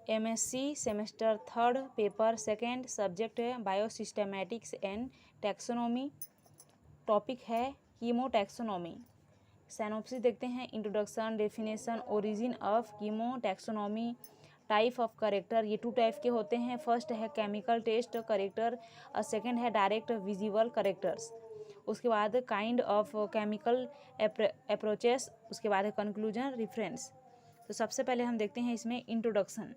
MSc semester 3 paper 2 subject है बायोसिस्टेमेटिक्स and taxonomy. Topic है कीमोटैक्सोनॉमी। Synopsis देखते हैं। Introduction, definition, origin of कीमोटैक्सोनॉमी, type of character. ये 2 टाइप के होते हैं। फर्स्ट है केमिकल टेस्ट करेक्टर और सेकंड है डायरेक्ट विजिबल करेक्टर्स। उसके बाद काइंड ऑफ केमिकल अप्रोचेस, उसके बाद है कंक्लूजन, रेफरेंस। तो सबसे पहले हम देखते हैं इसमें इंट्रोडक्शन।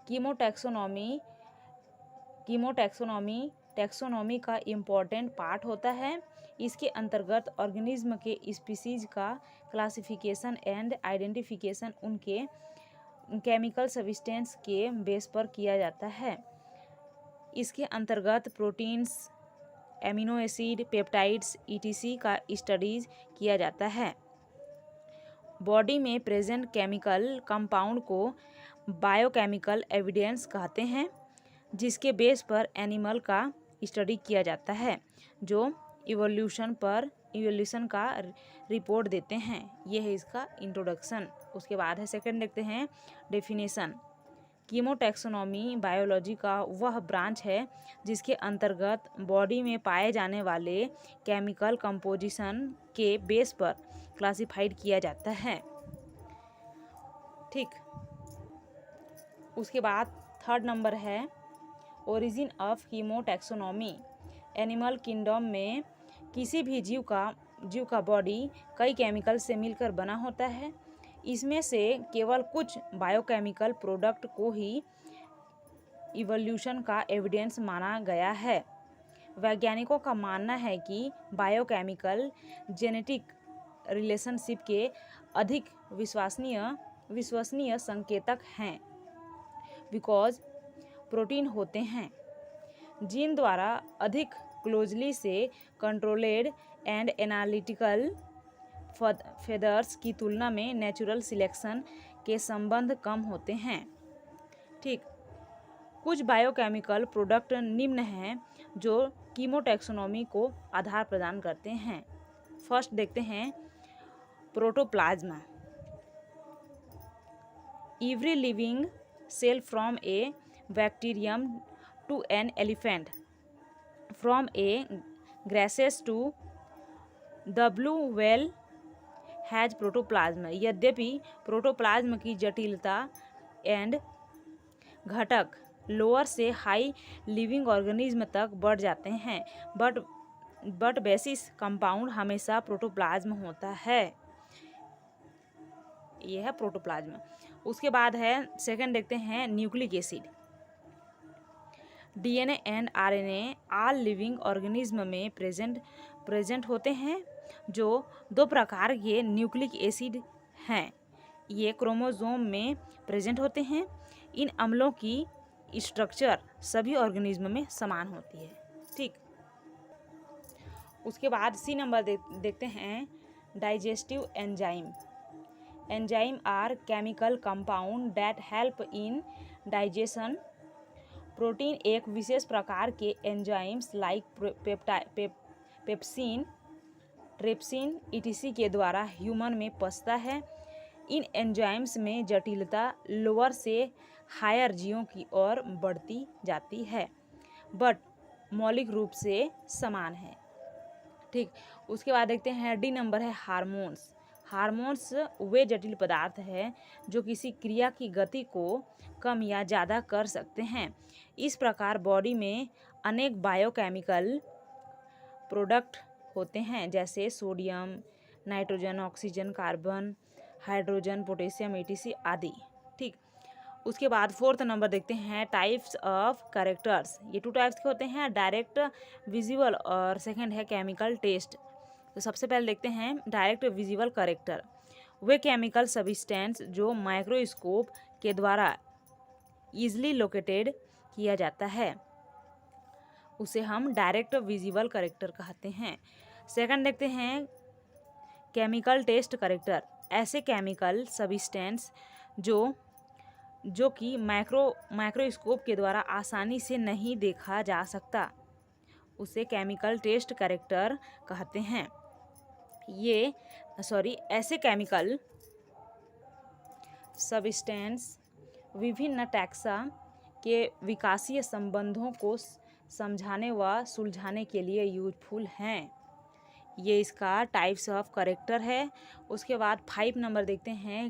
कीमोटैक्सोनॉमी टैक्सोनॉमी का इम्पॉर्टेंट पार्ट होता है। इसके अंतर्गत ऑर्गेनिज्म के स्पीसीज का क्लासिफिकेशन एंड आइडेंटिफिकेशन उनके केमिकल सब्सटेंस के बेस पर किया जाता है। इसके अंतर्गत proteins, amino acid, peptides etc का स्टडीज किया जाता है। बॉडी में प्रेजेंट केमिकल कंपाउंड को बायोकेमिकल एविडेंस कहते हैं, जिसके बेस पर एनिमल का स्टडी किया जाता है, जो इवोल्यूशन का रिपोर्ट देते हैं। यह है इसका इंट्रोडक्शन। उसके बाद है सेकंड देखते हैं डेफिनेशन। कीमोटैक्सोनॉमी बायोलॉजी का वह ब्रांच है जिसके अंतर्गत बॉडी में पाए जाने वाले केमिकल कंपोजिशन के बेस पर क्लासिफाइड किया जाता है। ठीक। उसके बाद थर्ड नंबर है ओरिजिन ऑफ कीमोटैक्सोनॉमी। एनिमल किंगडम में किसी भी जीव का बॉडी कई केमिकल से मिलकर बना होता है। इसमें से केवल कुछ बायोकेमिकल प्रोडक्ट को ही इवोल्यूशन का एविडेंस माना गया है। वैज्ञानिकों का मानना है कि बायोकेमिकल जेनेटिक रिलेशनशिप के अधिक विश्वसनीय संकेतक हैं, बिकॉज प्रोटीन होते हैं जीन द्वारा अधिक क्लोजली से कंट्रोलेड एंड एनालिटिकल फेदर्स की तुलना में नेचुरल सिलेक्शन के संबंध कम होते हैं। ठीक। कुछ बायोकेमिकल प्रोडक्ट निम्न हैं जो कीमोटैक्सोनॉमी को आधार प्रदान करते हैं। फर्स्ट देखते हैं प्रोटोप्लाज्मा। Every living cell from a bacterium to an elephant, from a grasses to the blue whale has protoplasm. यद्यपि प्रोटोप्लाज्म की जटिलता एंड घटक लोअर से हाई लिविंग ऑर्गेनिज्म तक बढ़ जाते हैं, बट बेसिस कंपाउंड हमेशा प्रोटोप्लाज्म होता है। यह है प्रोटोप्लाज्म। उसके बाद है सेकंड देखते हैं nucleic acid. DNA and RNA all living organism में प्रेजेंट होते हैं, जो 2 प्रकार के न्यूक्लिक एसिड हैं। ये क्रोमोसोम में प्रेजेंट होते हैं। इन अम्लों की स्ट्रक्चर सभी ऑर्गेनिज्म में समान होती है। ठीक। उसके बाद सी नंबर देखते हैं digestive enzyme. Enzyme are chemical compound that help in digestion. Protein एक विशेष प्रकार के enzymes like pepsin, trypsin etc के द्वारा ह्यूमन में पचता है। इन एंजाइम्स में जटिलता लोअर से हायर जीवों की ओर बढ़ती जाती है, बट मौलिक रूप से समान है। ठीक। उसके बाद देखते हैं डी नंबर है हार्मोन्स। हार्मोन्स वे जटिल पदार्थ हैं जो किसी क्रिया की गति को कम या ज़्यादा कर सकते हैं। इस प्रकार बॉडी में अनेक बायोकेमिकल प्रोडक्ट होते हैं, जैसे sodium, nitrogen, oxygen, carbon, hydrogen, potassium etc आदि। ठीक। उसके बाद फोर्थ नंबर देखते हैं टाइप्स ऑफ करेक्टर्स। ये 2 टाइप्स के होते हैं, डायरेक्ट विजिबल और सेकंड है केमिकल टेस्ट। तो सबसे पहले देखते हैं डायरेक्ट विजिबल करेक्टर। वे केमिकल सब्सटेंस जो माइक्रोस्कोप के द्वारा ईजिली लोकेटेड किया जाता है, उसे हम डायरेक्ट विजिबल करेक्टर कहते हैं। सेकंड देखते हैं केमिकल टेस्ट करेक्टर। ऐसे केमिकल सब्सटेंस जो कि माइक्रोस्कोप के द्वारा आसानी से नहीं देखा जा सकता, उसे केमिकल टेस्ट करेक्टर कहते हैं। ऐसे केमिकल सब्सटेंस विभिन्न टैक्सा के विकासीय संबंधों को समझाने व सुलझाने के लिए यूजफुल हैं। ये इसका टाइप्स ऑफ करेक्टर है। उसके बाद 5 नंबर देखते हैं,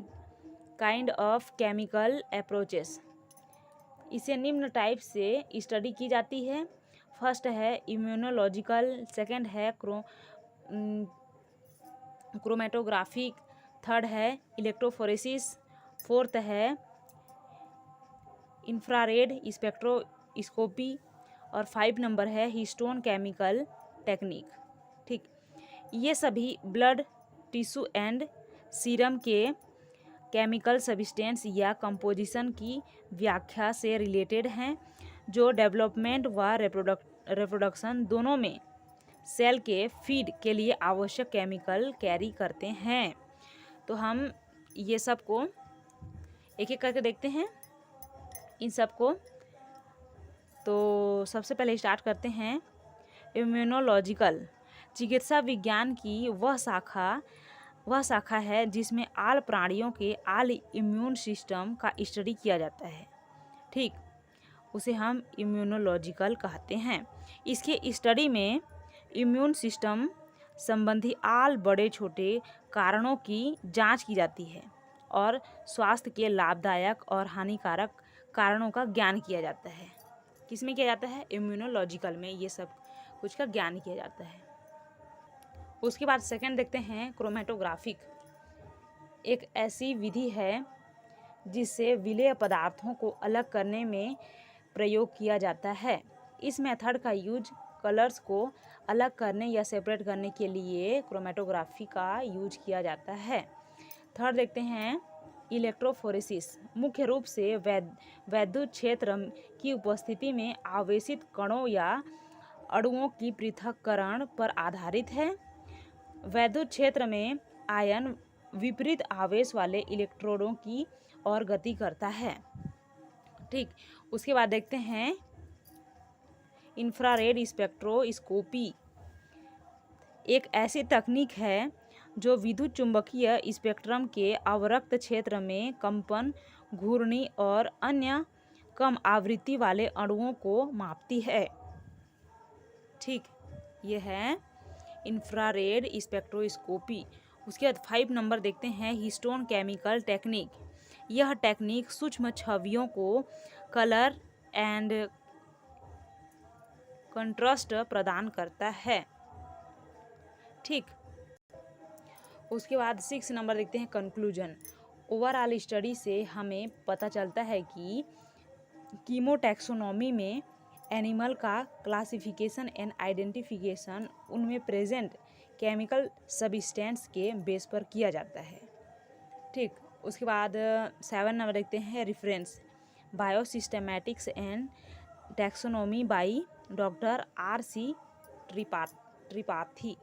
काइंड ऑफ केमिकल अप्रोचेस। इसे निम्न टाइप से स्टडी की जाती है। फर्स्ट है इम्यूनोलॉजिकल, सेकंड है क्रोमेटोग्राफिक, थर्ड है इलेक्ट्रोफोरेसिस, फोर्थ है इंफ्रारेड स्पेक्ट्रोस्कोपी और 5 नंबर है हिस्टोन केमिकल टेक्निक। ठीक, ये सभी ब्लड, टिश्यू एंड सीरम के केमिकल सब्सटेंस या कंपोजिशन की व्याख्या से रिलेटेड हैं, जो डेवलपमेंट व रिप्रोडक्शन दोनों में सेल के फीड के लिए आवश्यक केमिकल कैरी करते हैं। तो हम ये सब को एक एक करके देखते हैं इन सब को। तो सबसे पहले स्टार्ट करते हैं इम्यूनोलॉजिकल। चिकित्सा विज्ञान की वह शाखा है जिसमें आल प्राणियों के आल इम्यून सिस्टम का स्टडी किया जाता है। ठीक, उसे हम इम्यूनोलॉजिकल कहते हैं। इसके स्टडी में इम्यून सिस्टम संबंधी आल बड़े छोटे कारणों की जांच की जाती है और स्वास्थ्य के लाभदायक और हानिकारक कारणों का ज्ञान किया जाता है। किसमें किया जाता है? इम्यूनोलॉजिकल में ये सब कुछ का ज्ञान किया जाता है। उसके बाद सेकंड देखते हैं क्रोमेटोग्राफिक। एक ऐसी विधि है जिससे विलेय पदार्थों को अलग करने में प्रयोग किया जाता है। इस मेथड का यूज कलर्स को अलग करने या सेपरेट करने के लिए क्रोमेटोग्राफी का यूज किया जाता है। थर्ड देखते हैं इलेक्ट्रोफोरेसिस। मुख्य रूप से वैद्युत क्षेत्र की उपस्थिति में आवेशित कणों या अणुओं की पृथक्करण पर आधारित है। वैद्युत क्षेत्र में आयन विपरीत आवेश वाले इलेक्ट्रोडों की ओर गति करता है। ठीक, उसके बाद देखते हैं इंफ्रारेड स्पेक्ट्रोस्कोपी। एक ऐसी तकनीक है जो विद्युत चुंबकीय स्पेक्ट्रम के अवरक्त क्षेत्र में कंपन, घूर्णी और अन्य कम आवृत्ति वाले अणुओं को मापती है। ठीक, ये है इंफ्रारेड स्पेक्ट्रोस्कोपी। उसके बाद 5 नंबर देखते हैं हिस्टोन केमिकल टेक्निक। यह टेक्निक सूक्ष्म छवियों को कलर एंड कंट्रास्ट प्रदान करता है। ठीक, उसके बाद 6 नंबर देखते हैं कंक्लूजन। ओवरऑल स्टडी से हमें पता चलता है कि कीमोटैक्सोनॉमी में एनिमल का क्लासिफिकेशन एंड आइडेंटिफिकेशन उनमें प्रेजेंट केमिकल सब्सटेंस के बेस पर किया जाता है। ठीक, उसके बाद 7 नंबर देखते हैं reference. Biosystematics and taxonomy by doctor R.C. Tripathi.